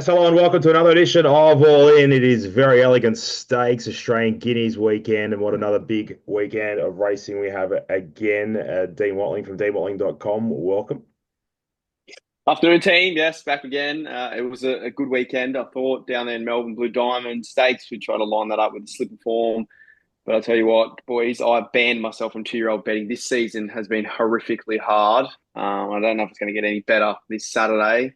Yes, hello and welcome to another edition of All In. It is Very Elegant Stakes, Australian Guineas weekend, and what another big weekend of racing we have again. Dean Watling from deanwatling.com. Welcome. Afternoon, team. Yes, back again. It was a good weekend, I thought, down there in Melbourne, Blue Diamond Stakes. We tried to line that up with the slip of form. But I'll tell you what, boys, I banned myself from two-year-old betting. This season has been horrifically hard. I don't know if it's going to get any better this Saturday.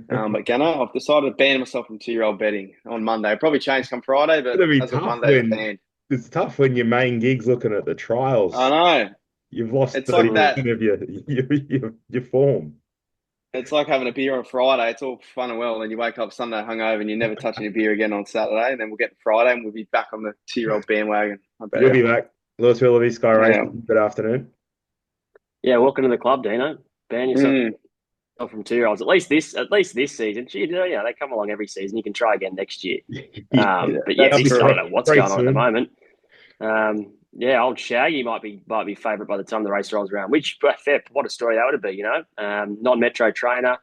But Gannon, I've decided to ban myself from two-year-old betting on Monday. It'll probably change come Friday, It's but gonna be as of tough Monday, it's when banned. it's tough when your main gig's looking at the I trials. know. You've lost It's like that. 30% of your form. It's like having a beer on Friday. It's all fun and well. And you wake up Sunday hungover and you're never touching a beer again on Saturday. And then we'll get to Friday and we'll be back on the two-year-old bandwagon. I bet You'll you. be back. Lewis Willoughby, Sky Yeah. Racing. Good afternoon. Yeah, welcome to the club, Dino. Ban yourself Mm. from two-year-olds. At least this season. Gee, they come along every season. You can try again next year. Yeah, But yeah, That's this, true. I don't know what's very going on at the soon. moment. Yeah, old Shaggy might be favourite by the time the race rolls around. Which fair, what a story that would be, non-metro trainer,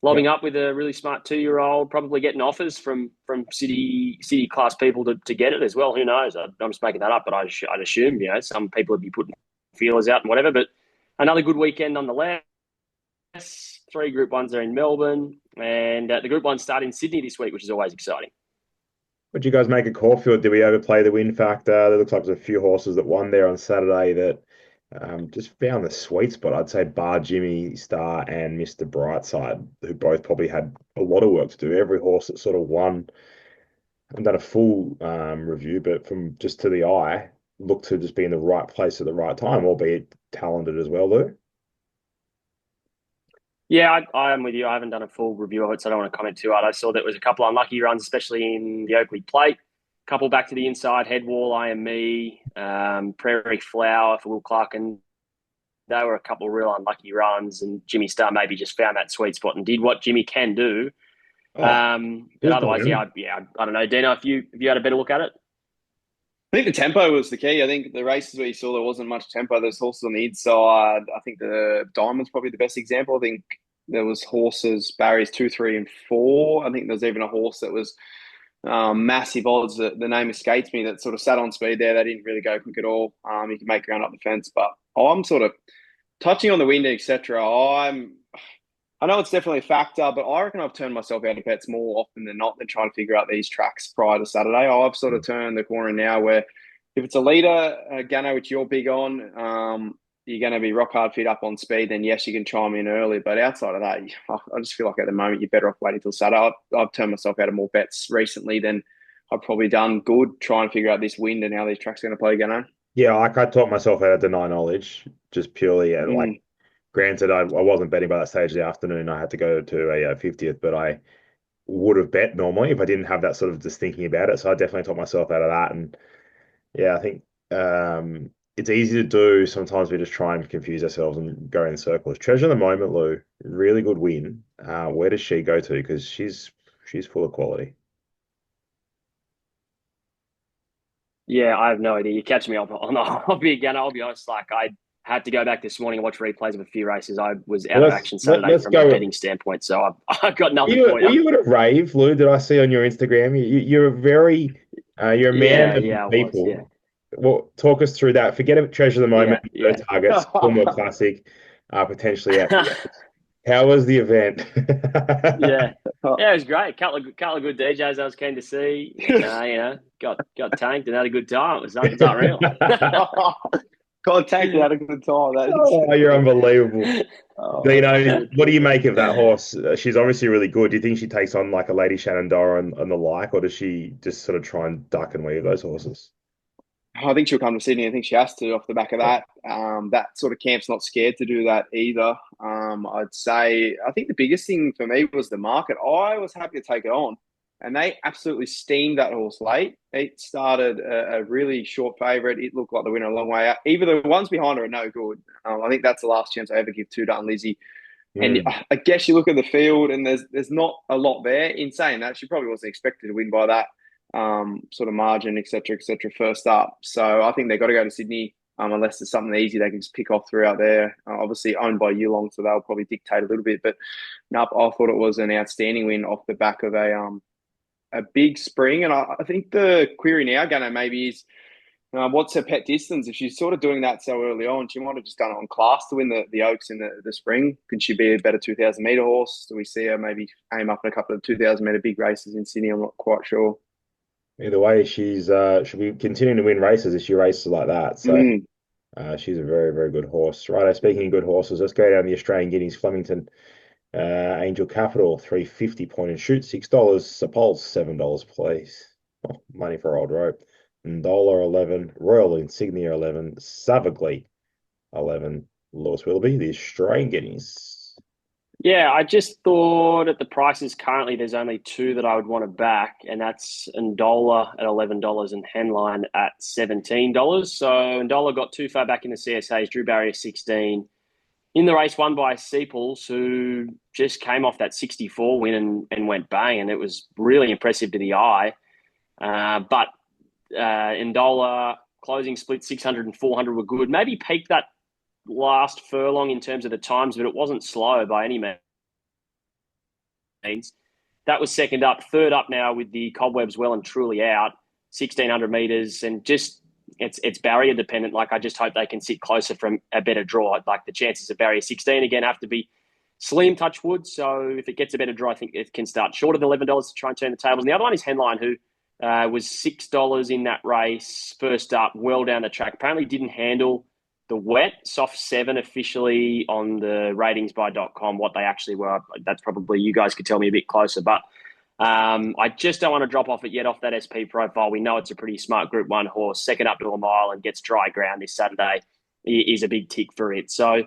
lobbing up with a really smart two-year-old, probably getting offers from city class people to get it as well. Who knows? I'm just making that up, but I'd assume some people would be putting feelers out and whatever. But another good weekend nonetheless. 3 Group 1s are in Melbourne, and the Group 1s start in Sydney this week, which is always exciting. What do you guys make of Caulfield? Did we overplay the win factor? There looks like there's a few horses that won there on Saturday that just found the sweet spot. I'd say bar Jimmy Star and Mr. Brightside, who both probably had a lot of work to do. Every horse that sort of won, I haven't done a full review, but from just to the eye, looked to just be in the right place at the right time, albeit talented as well, Lou. Yeah, I am with you. I haven't done a full review of it, so I don't want to comment too hard. I saw there was a couple of unlucky runs, especially in the Oakley Plate. A couple back to the inside, Head Wall, I Am Me, Prairie Flower for Will Clark, and they were a couple of real unlucky runs. And Jimmy Star maybe just found that sweet spot and did what Jimmy can do. Oh, But who's otherwise, dominant? I don't know, Dino. If you had a better look at it. I think the tempo was the key. I think the races where you saw there wasn't much tempo. There's horses on the inside. I think the Diamond's probably the best example. I think there was horses, barriers 2, 3, and 4. I think there was even a horse that was massive odds. The name escapes me. That sort of sat on speed there. They didn't really go quick at all. You can make ground up the fence, but I'm sort of touching on the wind, etc. I know it's definitely a factor, but I reckon I've turned myself out of bets more often than not than trying to figure out these tracks prior to Saturday. I've sort of turned the corner now where if it's a leader, Gano, which you're big on, you're going to be rock hard fit up on speed, then yes, you can chime in early. But outside of that, I just feel like at the moment you're better off waiting till Saturday. I've turned myself out of more bets recently than I've probably done good trying to figure out this wind and how these tracks are going to play, Gano. Yeah, like I taught myself how to deny knowledge, just purely Mm. granted, I wasn't betting by that stage of the afternoon. I had to go to a 50th, but I would have bet normally if I didn't have that sort of just thinking about it. So I definitely taught myself out of that. And yeah, I think it's easy to do. Sometimes we just try and confuse ourselves and go in circles. Treasure of the moment, Lou, really good win. Where does she go to? Because she's full of quality. Yeah, I have no idea. You catch me on the hobby again. I'll be honest. Like I had to go back this morning and watch replays of a few races. I was out of action Saturday Let's from a go. betting standpoint, so I've got Were nothing you, for were you. you at a rave, Lou? Did I see on your Instagram? You're a very, you're a man of the Yeah, I was. Yeah, people. Well, talk us through that. Forget about treasure of the moment, no yeah. targets, former classic, potentially out. How was the event? Yeah, yeah, it was great. Couple of good DJs I was keen to see. Got tanked and had a good time. It's unreal. Contact had a good time. That Oh, you're unbelievable. But, is, what do you make of that horse? She's obviously really good. Do you think she takes on like a Lady Shenandoah and the like, or does she just sort of try and duck and weave those horses? I think she'll come to Sydney. I think she has to off the back of that. That sort of camp's not scared to do that either. I'd say I think the biggest thing for me was the market. I was happy to take it on, and they absolutely steamed that horse late. It started a really short favourite. It looked like the winner a long way out. Even the ones behind her are no good. I think that's the last chance I ever give to Dun Lizzie. And Mm. I guess you look at the field, and there's not a lot there. In saying that, she probably wasn't expected to win by that sort of margin, etc., etc. First up, so I think they've got to go to Sydney. unless there's something easy they can just pick off throughout there. Obviously owned by Yulong, so they'll probably dictate a little bit. But nope, I thought it was an outstanding win off the back of a big spring. And I think the query now, Gannon, maybe is what's her pet distance? If she's sort of doing that so early on, she might have just done it on class to win the Oaks in the spring. Could she be a better 2,000 metre horse? Do we see her maybe aim up in a couple of 2,000 metre big races in Sydney? I'm not quite sure. Either way, she'll be continuing to win races if she races like that. So she's a very, very good horse. Right, speaking of good horses, let's go down the Australian Guineas Flemington. Angel Capital, 350 point and shoot, $6. Sepul's, $7, please. Oh, money for old rope. $1.11. Royal Insignia, 11. Savagly, 11. Lewis Willoughby, the Australian Guineas. Yeah, I just thought at the prices currently, there's only two that I would want to back, and that's Ndola at $11 and Henline at $17. So Ndola got too far back in the CSAs, drew barrier 16. In the race won by Sepals, who just came off that 64 win and went bang, and it was really impressive to the eye. But Ndola closing split 600 and 400 were good. Maybe peaked that last furlong in terms of the times, but it wasn't slow by any means. That was second up. Third up now with the cobwebs well and truly out, 1,600 metres, and just it's barrier dependent. Like, I just hope they can sit closer from a better draw. Like, the chances of barrier 16 again have to be slim, touch wood. So if it gets a better draw, I think it can start short of the $11 to try and turn the tables. And the other one is Henline, who was $6 in that race, first up, well down the track. Apparently didn't handle the wet, soft 7 officially on the ratings by .com, what they actually were. That's probably, you guys could tell me a bit closer. But I just don't want to drop off it yet off that SP profile. We know it's a pretty smart Group 1 horse. Second up to a mile and gets dry ground this Saturday is a big tick for it. So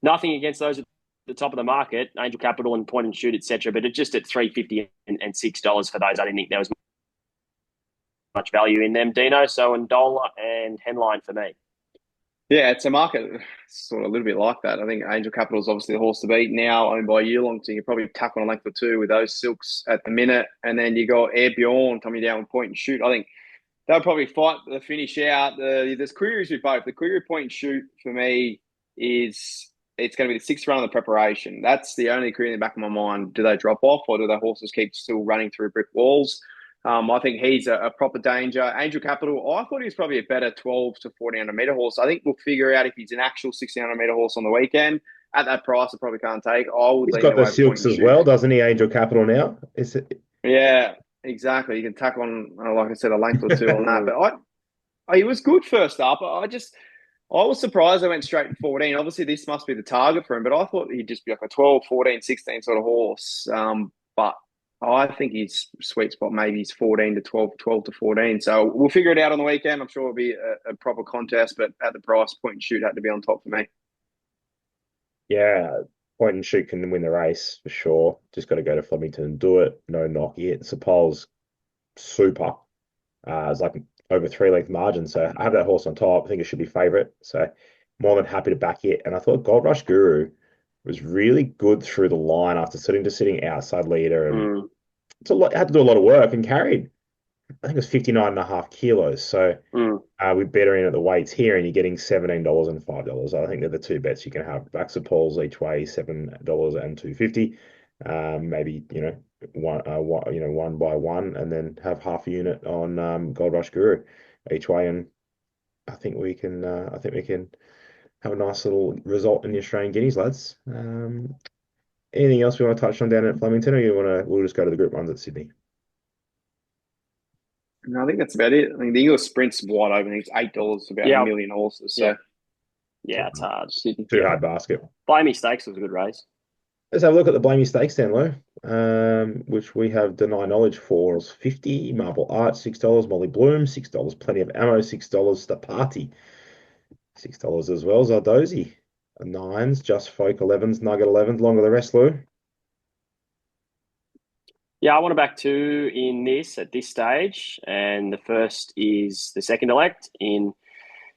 nothing against those at the top of the market, Angel Capital and Point and Shoot, etc. But it's just at $3.50 and $6 for those. I didn't think there was much value in them, Dino. So Ndola and Henline for me. Yeah, it's a market sort of a little bit like that. I think Angel Capital is obviously the horse to beat, now owned by Yulong, so you can probably tuck on a length or two with those silks at the minute. And then you got Air Bjorn coming down with Point and Shoot. I think they'll probably fight the finish out. There's queries with both. The query Point and Shoot for me is it's going to be the sixth run of the preparation. That's the only query in the back of my mind. Do they drop off, or do the horses keep still running through brick walls? I think he's a proper danger. Angel Capital, I thought he was probably a better 12 to 1,400 metre horse. I think we'll figure out if he's an actual 1,600 metre horse on the weekend. At that price, I probably can't take. He's got the silks as well, doesn't he, Angel Capital now? Is it? Yeah, exactly. You can tuck on, like I said, a length or two on that. But he was good first up. I was surprised they went straight to 14. Obviously, this must be the target for him, but I thought he'd just be like a 12, 14, 16 sort of horse. But I think his sweet spot maybe is 14 to 12, 12 to 14. So we'll figure it out on the weekend. I'm sure it'll be a proper contest, but at the price, Point and Shoot had to be on top for me. Yeah, Point and Shoot can win the race for sure. Just got to go to Flemington and do it. No knock yet. Sepul's super. It's like over 3-length margin. So I have that horse on top. I think it should be favourite. So more than happy to back it. And I thought Gold Rush Guru was really good through the line after sitting outside leader, and had to do a lot of work and carried, I think it was 59.5 kilos. So we better in at the weights here, and you're getting $17 and $5. I think they're the two bets you can have. Backs of Pauls each way, $7 and $2.50. Maybe one by one, and then have half a unit on Gold Rush Guru each way, and I think we can have a nice little result in the Australian Guineas, lads. Anything else we want to touch on down at Flemington, or we'll just go to the Group 1s at Sydney? No, I think that's about it. I think the English Sprint's wide open. It's $8 for about a million horses. So yeah, it's hard. Too hard basket. Blamey Stakes was a good race. Let's have a look at the Blamey Stakes then, Lou, which we have Deny Knowledge for $50, Marble Art $6, Molly Bloom $6, Plenty of Ammo $6, The Party $6 as well, Zardozi 9s, Just Folk 11s, Nugget 11s, longer the rest, Lou. Yeah, I want to back two in this at this stage, and the first is the second elect in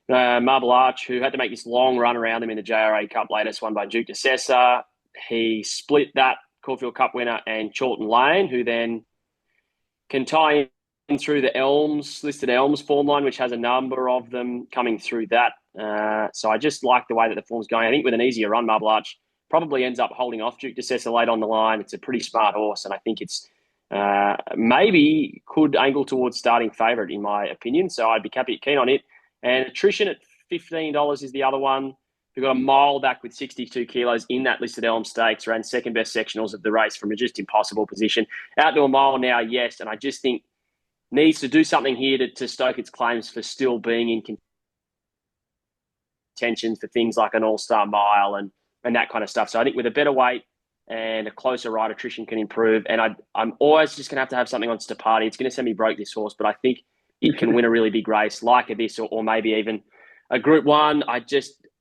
Marble Arch, who had to make this long run around him in the JRA Cup latest, won by Duke de Sessa. He split that Caulfield Cup winner and Chorlton Lane, who then can tie in through the listed Elms form line, which has a number of them coming through that So I just like the way that the form's going. I think with an easier run, Marble Arch probably ends up holding off Duke de Sessa late on the line. It's a pretty smart horse, and I think it's maybe could angle towards starting favourite in my opinion. So I'd be keen on it. And Attrition at $15 is the other one. We've got a mile back with 62 kilos in that listed Elm Stakes, ran second best sectionals of the race from a just impossible position. Out to a mile now, yes, and I just think needs to do something here to stoke its claims for still being in contention for things like an All-Star Mile and that kind of stuff. So I think with a better weight and a closer ride, Attrition can improve. And I'm always just going to have something on Stapati. It's going to send me broke, this horse, but I think it can win a really big race like this or maybe even a Group 1.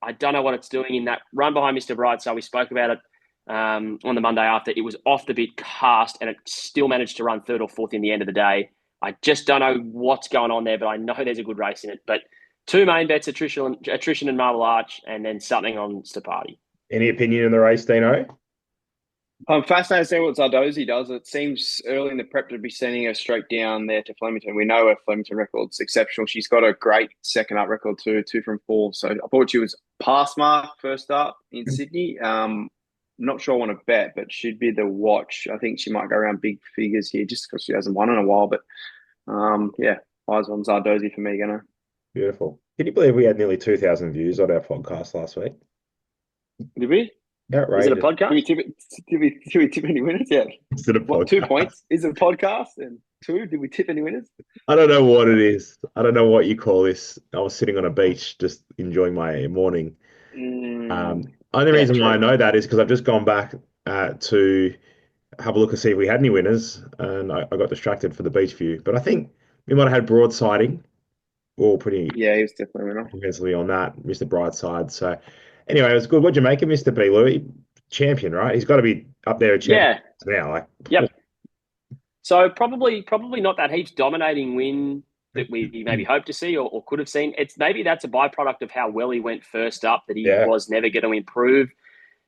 I don't know what it's doing in that run behind Mr. Brightside. We spoke about it on the Monday after. It was off the bit cast and it still managed to run third or fourth in the end of the day. I just don't know what's going on there, but I know there's a good race in it. But two main bets, Attrition and Marble Arch, and then something on Stapati. Any opinion in the race, Dino? I'm fascinated to see what Zardozi does. It seems early in the prep to be sending her straight down there to Flemington. We know her Flemington record's exceptional. She's got a great second up record too, 2 from 4. So I thought she was pass mark first up in Sydney. Not sure I want to bet, but she'd be the watch. I think she might go around big figures here just because she hasn't won in a while. But yeah, eyes on Zardozi for me, Gannon. Beautiful. Can you believe we had nearly 2,000 views on our podcast last week? Did we? Is Outrageous. it a podcast? Did we tip any winners yet? Is it a podcast? 2 points? Is it a podcast? And 2, did we tip any winners? I don't know what it is. I don't know what you call this. I was sitting on a beach just enjoying my morning. Only reason why I know that is because I've just gone back to have a look and see if we had any winners, and I got distracted for the beach view. But I think we might have had Broadsiding. All pretty Yeah, he was definitely a winner. convincingly on that, Mr. Brightside. So anyway, it was good. What'd you make of Mr. B. Louis? Champion, right? He's got to be up there at champion now. Yep. So probably not that heaps dominating win that we maybe hoped to see or could have seen. Maybe that's a byproduct of how well he went first up, that he was never going to improve.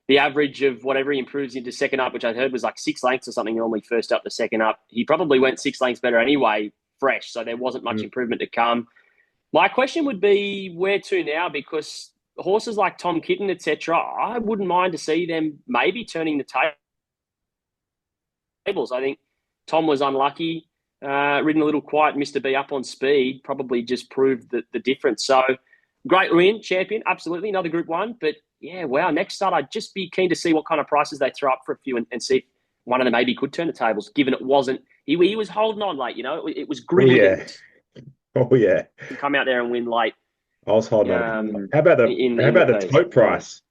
The average of whatever he improves into second up, which I heard was like 6 lengths or something normally first up to second up. He probably went 6 lengths better anyway, fresh. So there wasn't much improvement to come. My question would be where to now, because horses like Tom Kitten, etc., I wouldn't mind to see them maybe turning the tables. I think Tom was unlucky, ridden a little quiet, Mr. B up on speed, probably just proved the difference. So great win, champion, absolutely, another Group 1. But yeah, wow, next start, I'd just be keen to see what kind of prices they throw up for a few and see if one of them maybe could turn the tables, given it wasn't, he was holding on late, it was gritty. Oh, yeah. To come out there and win late. I was holding on. How about the tote price?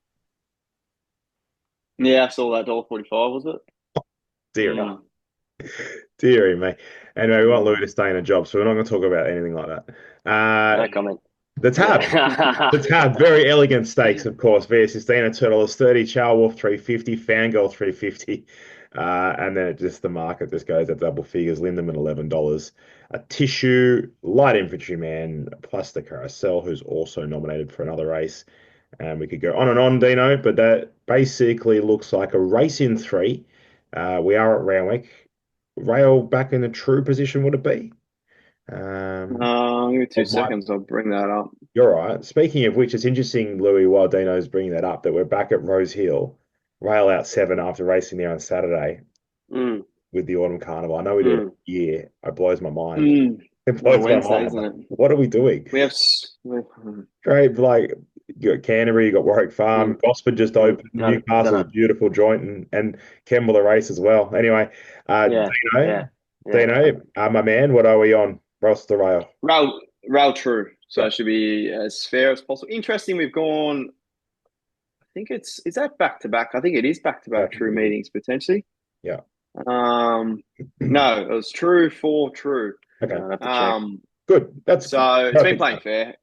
Yeah, I saw that $1.45, was it? Deary me. Anyway, we want Louis to stay in a job, so we're not going to talk about anything like that. No comment. The tab, Verry Elleegant Stakes, of course. VS16, $2.30, Charles Wolf 350, Fangirl 350, and then the market just goes at double figures. Lindemann $11, a Tissue, Light Infantryman, plus the Carousel, who's also nominated for another race, and we could go on and on, Dino. But that basically looks like a race in 3. We are at Randwick. Rail back in a true position, would it be? Give me 2 seconds. I'll bring that up. You're right. Speaking of which, it's interesting, Louis, while Dino's bringing that up, that we're back at Rosehill, rail out 7 after racing there on Saturday with the Autumn Carnival. I know we did it a year. It blows my mind. It blows my mind. Isn't it? What are we doing? We have great, like you got Canterbury, you got Warwick Farm, Gosford just opened, Newcastle's a beautiful joint, and Kemble the race as well. Anyway, Dino, my man, what are we on? Ross the rail. Rail true. So it should be as fair as possible. Interesting, we've gone, I think is that back-to-back? I think it is back-to-back true meetings, potentially. Yeah. No, it was true for true. Okay. Good. It's been playing fair.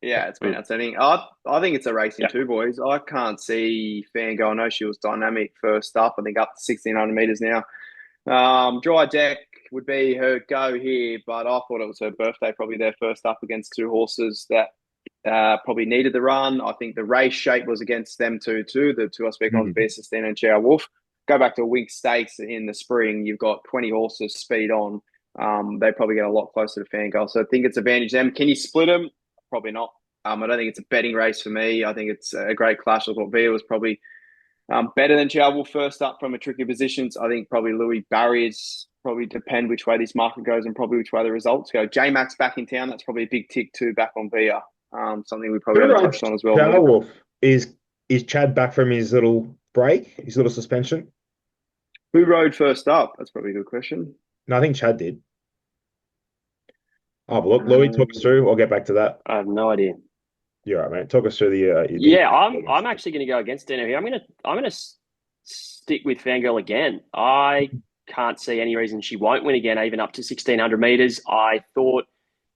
Yeah, it's been outstanding. I think it's a race in 2, boys. I can't see Fangirl. I know she was dynamic first up. I think up to 1,600 metres now. Dry Deck would be her go here, but I thought it was her birthday, probably their first up against 2 horses that probably needed the run. I think the race shape was against them too. The 2 I speak on, VS16 and Chow Wolf. Go back to Wig Stakes in the spring. You've got 20 horses speed on. They probably get a lot closer to Fangirl. So I think it's advantage them. Can you split them? Probably not. I don't think it's a betting race for me. I think it's a great clash. I thought Via was probably better than Chauvel first up from a tricky position. So I think probably Louis barriers probably depend which way this market goes and probably which way the results go. J-Max back in town. That's probably a big tick too back on Via. Something we probably Who haven't rides touched on as well. Powerwolf? Is Chad back from his little break, his little suspension? Who rode first up? That's probably a good question. No, I think Chad did. Oh, but look, Louis, talk us through. I'll get back to that. I have no idea. You're right, mate. Talk us through the. Yeah, I'm actually going to go against Dino here. I'm going to stick with Fangirl again. I can't see any reason she won't win again, even up to 1,600 meters. I thought,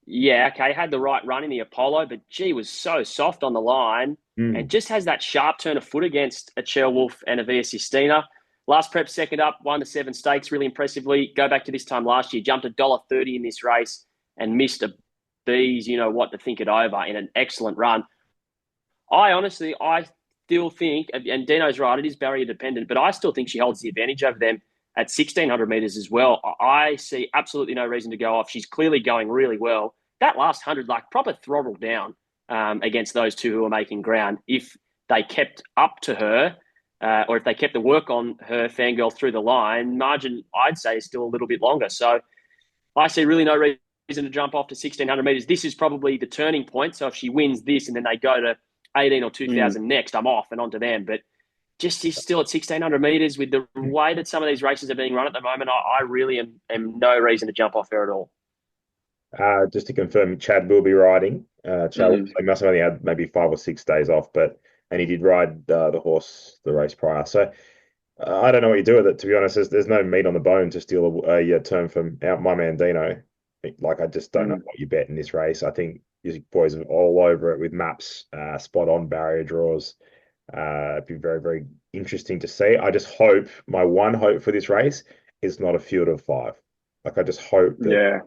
yeah, okay, had the right run in the Apollo, but gee, was so soft on the line and just has that sharp turn of foot against a Wolf and a Via Sistina. Last prep, second up, won the 7 stakes really impressively. Go back to this time last year, jumped $1.30 in this race and missed a bees, you know what, to think it over in an excellent run. I still think, and Dino's right, it is barrier dependent, but I still think she holds the advantage over them at 1,600 metres as well. I see absolutely no reason to go off. She's clearly going really well. That last 100, like proper throttle down against those two who are making ground. If they kept up to her, or if they kept the work on her, Fangirl, through the line, margin, I'd say, is still a little bit longer. So I see really no reason to jump off to 1,600 metres. This is probably the turning point. So if she wins this and then they go to 18 or 2,000 next, I'm off and onto them. But just is still at 1,600 metres with the way that some of these races are being run at the moment, I really am no reason to jump off her at all. Just to confirm, Chad will be riding. Chad he must have only had maybe 5 or 6 days off, and he did ride the horse the race prior. So I don't know what you do with it, to be honest. There's no meat on the bone to steal a term from my man Dino. Like, I just don't know what you bet in this race. I think you boys are all over it with maps, spot on barrier draws. It'd be very, very interesting to see. I just hope, my one hope for this race is not a field of 5. Like, I just hope that,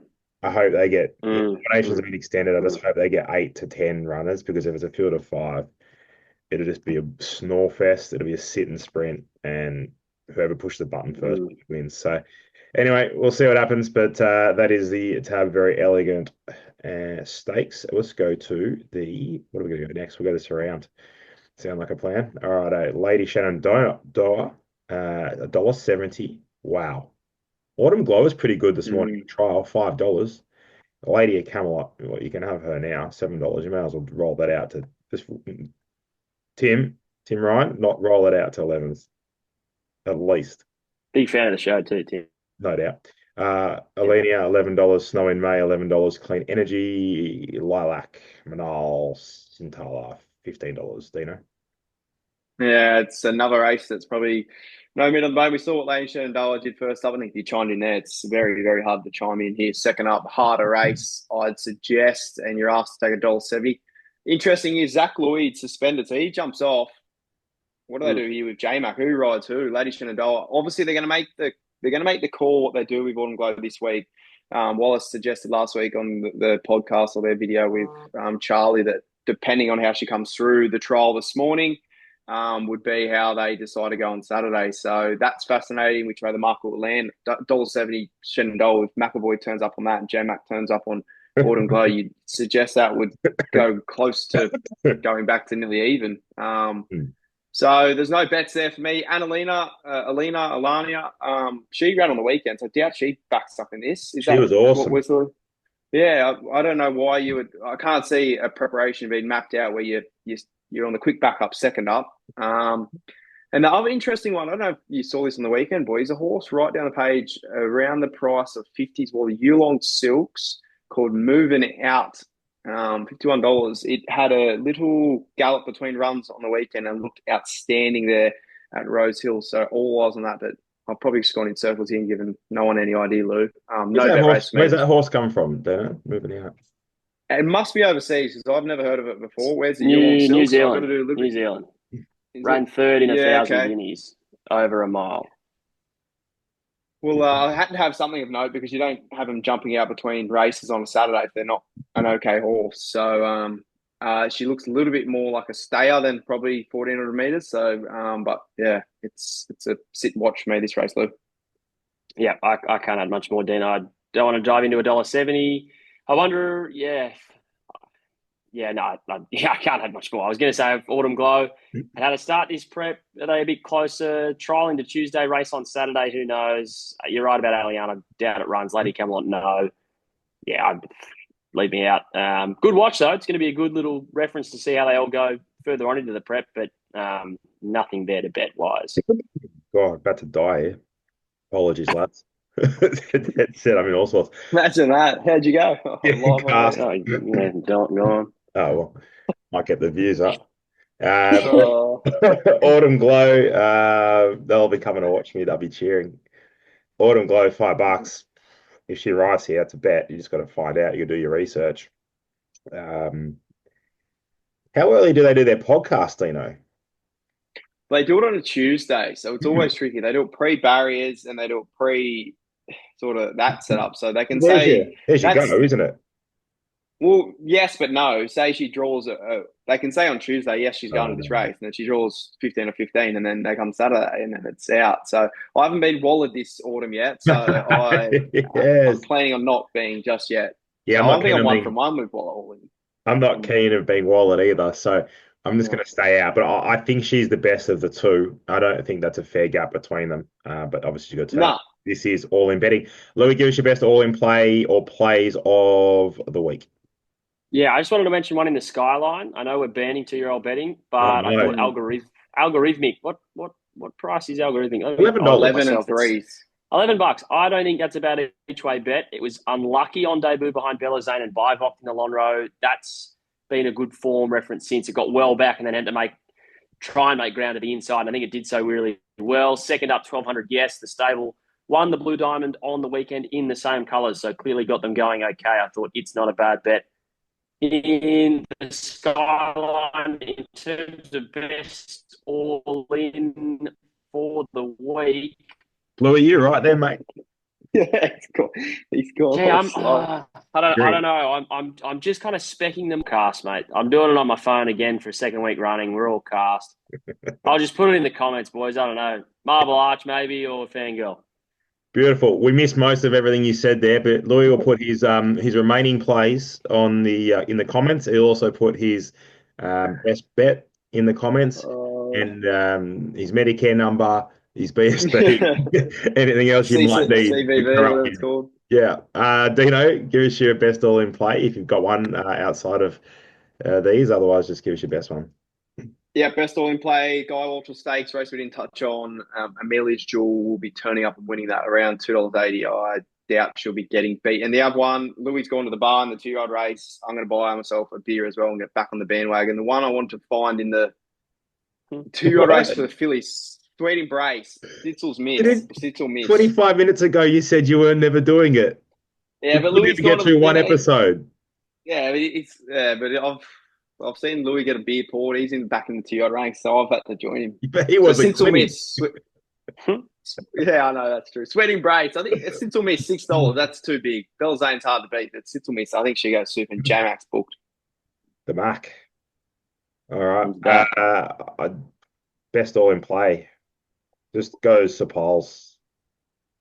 I hope they get, nominations have been extended. I just hope they get 8 to 10 runners, because if it's a field of 5, it'll just be a snore fest. It'll be a sit and sprint, and whoever pushed the button first wins. So anyway, we'll see what happens, but that is the Tab Verry Elleegant stakes. Let's go to what are we going to go next? We'll go to Surround. Sound like a plan? All right, Lady Shenandoah, $1.70. Wow. Autumn Glow was pretty good this morning. Trial, $5. Lady of Camelot, well, you can have her now, $7. You may as well roll that out to just Tim Ryan, not roll it out to 11s at least. Big fan of the show too, Tim. No doubt. Alenia, $11. Snow in May, $11. Clean Energy, Lilac, Manal, Sintala, $15. Dino. Yeah, it's another race that's probably no meat on the bone. We saw what Lady Shenandoah did first up. I think you chimed in there. It's very, very hard to chime in here. Second up, harder race, I'd suggest, and you're asked to take $1.70. Interesting is Zach Lloyd suspended, so he jumps off. What do they do here with J-Mac? Who rides who? Lady Shenandoah. Obviously, they're going to make the call what they do with Autumn Glow this week. Wallace suggested last week on the podcast or their video with Charlie that depending on how she comes through the trial this morning, would be how they decide to go on Saturday. So that's fascinating, which way the market will land. $1.70 Shenandoah, if McAvoy turns up on that and J-Mac turns up on Autumn Glow, you'd suggest that would go close to going back to nearly even. So there's no bets there for me. Alania, she ran on the weekend, so I doubt she backs up in this. She was awesome. Yeah, I don't know why you would. I can't see a preparation being mapped out where you're on the quick backup second up. And the other interesting one, I don't know if you saw this on the weekend, boys, a horse right down the page around the price of 50s, well, the Yulong Silks, called Moving Out, $51. It had a little gallop between runs on the weekend and looked outstanding there at Rosehill. So all eyes on that, but I've probably just gone in circles here and given no one any idea, Lou. Where's that horse come from, Dana? Moving Out. It must be overseas because I've never heard of it before. Where's the New Zealand? New Zealand. Ran third in 1,000 guineas over a mile. Well, I had to have something of note because you don't have them jumping out between races on a Saturday if they're not an okay horse. So she looks a little bit more like a stayer than probably 1,400 metres. So, but yeah, it's a sit and watch for me this race, Lou. Yeah, I can't add much more, Dean. I don't want to dive into $1.70. I wonder, Yeah, no, I can't have much more. I was going to say Autumn Glow. And how to start this prep? Are they a bit closer? Trialing the Tuesday race on Saturday. Who knows? You're right about Aliana. Doubt it runs. Lady Camelot, no. Yeah, leave me out. Good watch though. It's going to be a good little reference to see how they all go further on into the prep. But nothing there to bet wise. God, about to die here. Apologies, lads. That said, I'm in all sorts. Imagine that. How'd you go? Cast. Oh, yeah, don't go on. Oh, well, might get the views up. Oh. Autumn Glow, they'll be coming to watch me. They'll be cheering. Autumn Glow, $5. If she rides here, it's a bet. You just got to find out. You do your research. How early do they do their podcast, Dino? They do it on a Tuesday, so it's always tricky. They do it pre-barriers and they do it pre sort of that setup. So they can say There's your that's go, isn't it? well, yes, but no. Say she draws they can say on Tuesday, yes, she's going to this race, and then she draws 15 or 15, and then they come Saturday, and then it's out. So I haven't been wallered this autumn yet, so I'm planning on not being just yet. Yeah, so I think I'm 1 from 1 with wallet. I'm not keen of being wallet either, so I'm just going to stay out. But I think she's the best of the two. I don't think that's a fair gap between them. But obviously, you've got to tell. This is all in betting. Louis, give us your best all in play or plays of the week. Yeah, I just wanted to mention one in the Skyline. I know we're banning 2-year-old betting, but I thought algorithmic. What price is algorithmic? $11 and 3s. $11. I don't think that's about an each way bet. It was unlucky on debut behind Bella Zane and Bivock in the Lonhro. That's been a good form reference since it got well back and then had to try and make ground to the inside. And I think it did so really well. Second up, 1200. Yes, the stable won the Blue Diamond on the weekend in the same colours, so clearly got them going okay. I thought it's not a bad bet. In the Skyline, in terms of best all-in for the week. Louis, you're right there, mate. Yeah, he's got. Yeah, I don't know. I'm just kind of specking them cast, mate. I'm doing it on my phone again for a second week running. We're all cast. I'll just put it in the comments, boys. I don't know. Marble Arch maybe or Fangirl. Beautiful. We missed most of everything you said there, but Louis will put his remaining plays on the in the comments. He'll also put his best bet in the comments and his Medicare number, his BSB, anything else you might need. CVV, whatever it's called. Yeah. Dino, give us your best all in play if you've got one outside of these. Otherwise, just give us your best one. Yeah, best all in play. Guy Walter Stakes race we didn't touch on. Amelia's Jewel will be turning up and winning that around $2.80. I doubt she'll be getting beat. And the other one, Louis gone to the bar in the 2-year-old race. I'm going to buy myself a beer as well and get back on the bandwagon. The one I want to find in the 2-year-old race for the fillies, Sweet Embrace, Sitzel's miss. Sitzel miss. 25 minutes ago, you said you were never doing it. Yeah, but Louis get through one episode. Yeah, but I've seen Louis get a beer poured. He's back in the 2-year-old ranks, so I've had to join him. But he wasn't miss. Yeah, I know that's true. Sweet Embrace. I think Sitzel miss $6. That's too big. Bella Zane's hard to beat, but Sitzel miss. I think she goes super. And J-Max booked. The Mac. All right. Best all in play. Just go Sapol's.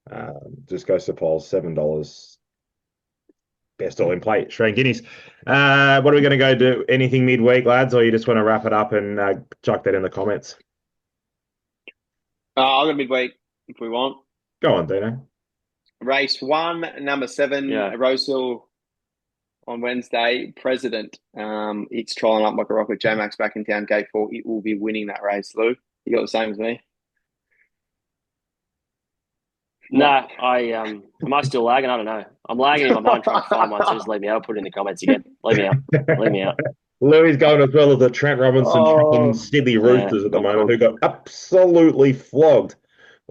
$7. Best all in play. Australian Guineas. What are we going to go do? Anything midweek, lads, or you just want to wrap it up and chuck that in the comments? I'll go midweek if we want. Go on, Dino. Race 1, number 7, Rosehill on Wednesday. President. It's trolling up like a rocket. J-Max back in town, gate 4. It will be winning that race, Lou. You got the same as me? No, am I still lagging? I don't know. I'm lagging in my mind trying to find one, so just leave me out. I'll put it in the comments again. Leave me out. Louis going as well as the Trent Robinson from Sydney Roosters at the moment, who got absolutely flogged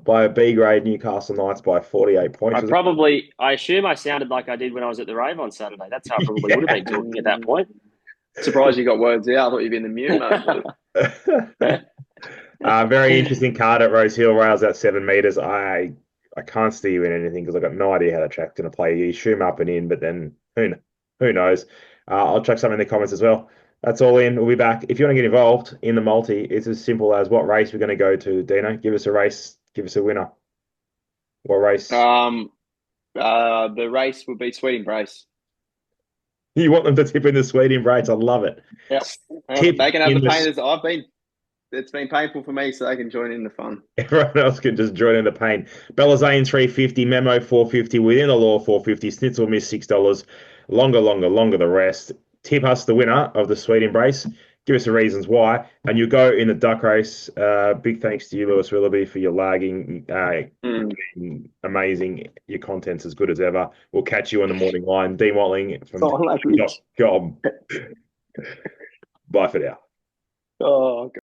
by a B-grade Newcastle Knights by 48 points. I assume I sounded like I did when I was at the Rave on Saturday. That's how I probably would have been talking at that point. Surprised you got words out. I thought you'd been in the mute, mate. Very interesting card at Rosehill. Rails at 7 metres. I can't steer you in anything because I've got no idea how the track's going to play. You shoom up and in, but then who knows? I'll chuck something in the comments as well. That's all in. We'll be back. If you want to get involved in the multi, it's as simple as what race we're going to go to, Dino. Give us a race. Give us a winner. What race? The race will be Sweet Embrace. You want them to tip in the sweet embrace. I love it. Yep. Tip They can have in the the pain as I've been. It's been painful for me, so they can join in the fun. Everyone else can just join in the pain. Belazane 350, Memo 450, Within the Law 450, Snitzel miss $6. Longer the rest. Tip us the winner of the Sweet Embrace. Give us the reasons why, and you go in the duck race. Big thanks to you, Lewis Willoughby, for your lagging. Amazing. Your content's as good as ever. We'll catch you on the morning line. Dean Watling from Sign language. .com. Bye for now. Oh, God.